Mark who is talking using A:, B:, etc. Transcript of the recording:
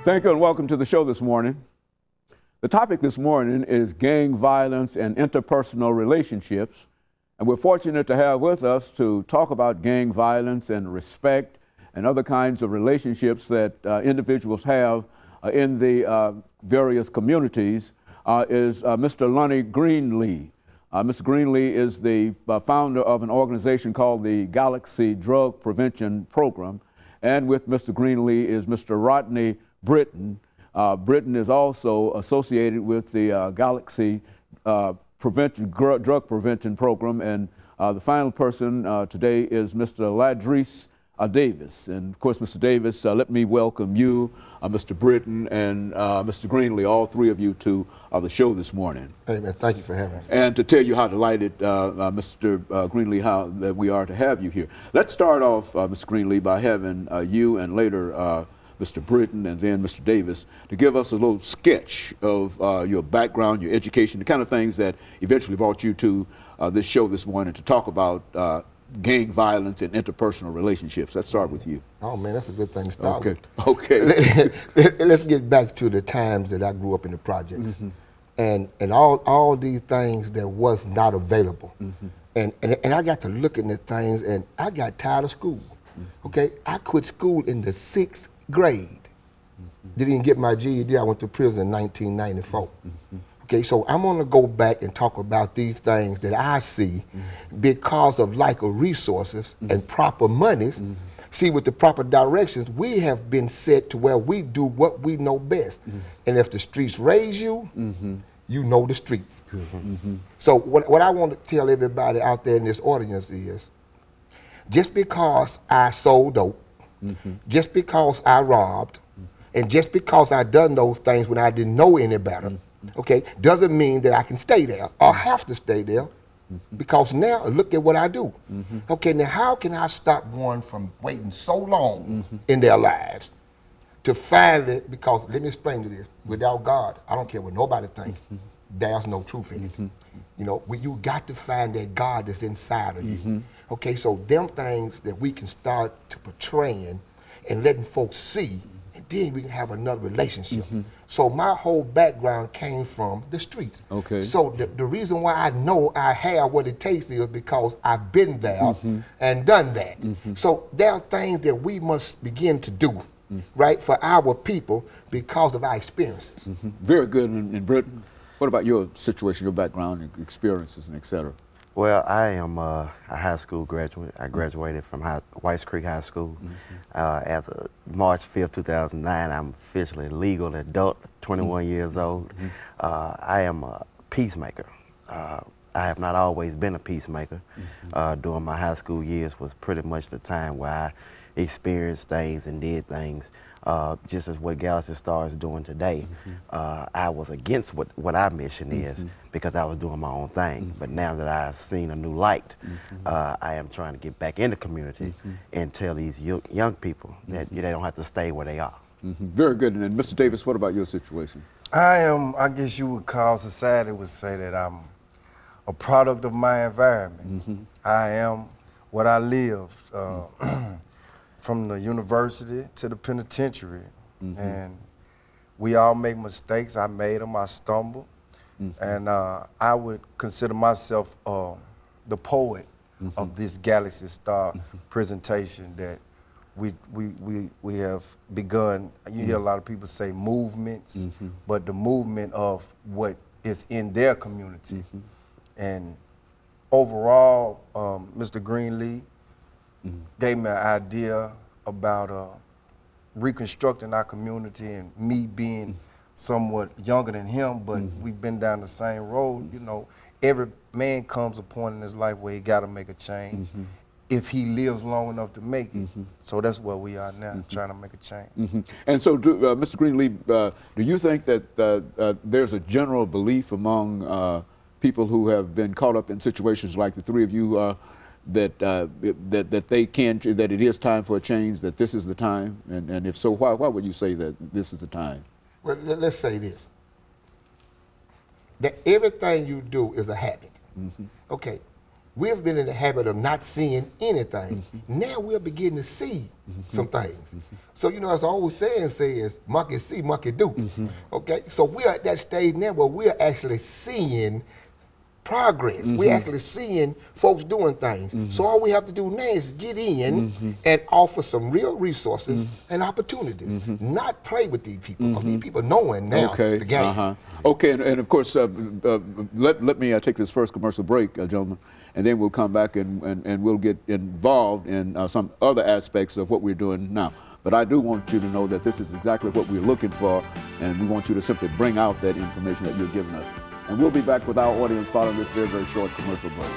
A: Thank you and welcome to the show this morning. The topic this morning is gang violence and interpersonal relationships. And we're fortunate to have with us to talk about gang violence and respect and other kinds of relationships that individuals have in the various communities is Mr. LGreenlee. Mr. Greenlee is the founder of an organization called the Galaxy Drug Prevention Program. And with Mr. Greenlee is Mr. RBritton. Britton is also associated with the Galaxy Drug Prevention Program. And the final person today is Mr. LDavis1. And of course, Mr. Davis, let me welcome you, Mr. Britton, and Mr. Greenlee, all three of you to the show this morning.
B: Hey, man, thank you for having us.
A: And to tell you how delighted, Mr. Greenlee, how that we are to have you here. Let's start off, Mr. Greenlee, by having you and later Mr. Britton and then Mr. Davis to give us a little sketch of your background, your education, the kind of things that eventually brought you to this show this morning to talk about gang violence and interpersonal relationships. Let's start with you.
B: Oh man, that's a good thing to start with.
A: Okay.
B: Let's get back to the times that I grew up in the projects, and all these things that was not available, and I got to looking at things, and I got tired of school. Okay, I quit school in the 6th grade. Didn't even get my GED. I went to prison in 1994. Okay, so I'm going to go back and talk about these things that I see because of lack of resources and proper monies. See, with the proper directions, we have been set to where we do what we know best. And if the streets raise you, you know the streets. So what I want to tell everybody out there in this audience is, just because I sold dope, just because I robbed, and just because I done those things when I didn't know any better, okay, doesn't mean that I can stay there or have to stay there, because now look at what I do. Okay, now how can I stop one from waiting so long in their lives to finally, because let me explain to this, without God, I don't care what nobody thinks, there's no truth in it. You know, you got to find that God that's inside of you. Okay, so them things that we can start to portraying and letting folks see, and then we can have another relationship. So my whole background came from the streets.
A: Okay.
B: So the reason why I know I have what it takes is because I've been there and done that. So there are things that we must begin to do, right, for our people because of our experiences.
A: Very good. And Britton, what about your situation, your background, and experiences, and et cetera?
C: Well, I am a high school graduate. I graduated from Whites Creek High School. As of March 5th, 2009, I'm officially legal adult, 21 years old. I am a peacemaker. I have not always been a peacemaker. During my high school years was pretty much the time where I experienced things and did things. Just as what Galaxy Star is doing today, I was against what our mission is because I was doing my own thing. But now that I've seen a new light, I am trying to get back in the community and tell these young people that they don't have to stay where they are.
A: Very good. And Mr. Davis, what about your situation?
D: I guess you would call, society would say that I'm a product of my environment. I am what I lived. From the university to the penitentiary. And we all make mistakes. I made them, I stumbled. And I would consider myself the poet of this Galaxy Star presentation that we have begun. You hear a lot of people say movements, but the movement of what is in their community. And overall, Mr. Greenlee gave me an idea about reconstructing our community, and me being somewhat younger than him, but we've been down the same road. You know, every man comes a point in his life where he got to make a change if he lives long enough to make it. So that's where we are now, trying to make a change.
A: And so, Mr. Greenlee, do you think that there's a general belief among people who have been caught up in situations like the three of you that that it is time for a change, that this is the time, and if so, why would you say that this is the time?
B: Well, let's say this, that everything you do is a habit. Okay, we've been in the habit of not seeing anything. Now we're beginning to see some things. So, you know, as the old saying says, monkey see, monkey do. Okay, so we're at that stage now where we're actually seeing progress. We're actually seeing folks doing things. So all we have to do now is get in and offer some real resources and opportunities, not play with these people. These people knowing now the game.
A: Okay, and of course, let me take this first commercial break, gentlemen, and then we'll come back and we'll get involved in some other aspects of what we're doing now. But I do want you to know that this is exactly what we're looking for, and we want you to simply bring out that information that you're giving us. And we'll be back with our audience following this very, very short commercial break.